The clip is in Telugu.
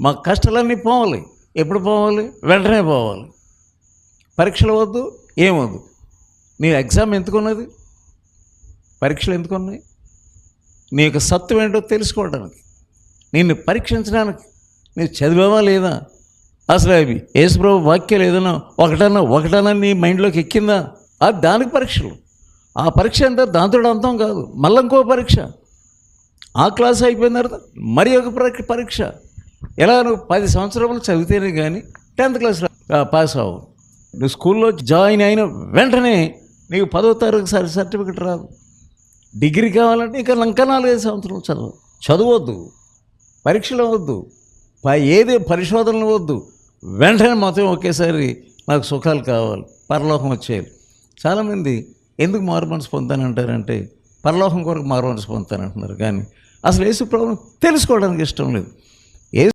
మా కష్టాలన్నీ పోవాలి. ఎప్పుడు పోవాలి? వెంటనే పోవాలి. పరీక్షలు వద్దు, ఏమొద్దు. నీ ఎగ్జామ్ ఎందుకున్నది? పరీక్షలు ఎందుకున్నాయి? నీ యొక్క సత్వం ఏంటో తెలుసుకోవడానికి, నిన్ను పరీక్షించడానికి. నువ్వు చదివావా లేదా? అసలు అవి యేసుప్రభు వాక్యాలు ఏదైనా ఒకటన్నా నీ మైండ్లోకి ఎక్కిందా? అది దానికి పరీక్షలు. ఆ పరీక్ష అంతా దాంతో అంతం కాదు, మళ్ళీ ఇంకో పరీక్ష. ఆ క్లాస్ అయిపోయిన తర్వాత మరి ఒక పరీక్ష. ఎలా నువ్వు 10 సంవత్సరాలు చదివితేనే కానీ 10th క్లాస్ పాస్ అవ్వు. నువ్వు స్కూల్లో జాయిన్ అయిన వెంటనే నీకు 10వ తరగతి సర్టిఫికెట్ రాదు. డిగ్రీ కావాలంటే ఇంకా 4-5 సంవత్సరాలు చదవద్దు, పరీక్షలు వద్దు, ఏది పరిశోధనలు వద్దు. వెంటనే మొత్తం ఒకేసారి నాకు సుఖాలు కావాలి, పరలోకం వచ్చేయాలి. చాలామంది ఎందుకు మారుమనసు పొందుతానంటారంటే పరలోకం కొరకు మారుమనసు పొందుతానంటున్నారు, కానీ అసలు యేసు ప్రభువును తెలుసుకోవడానికి ఇష్టం లేదు.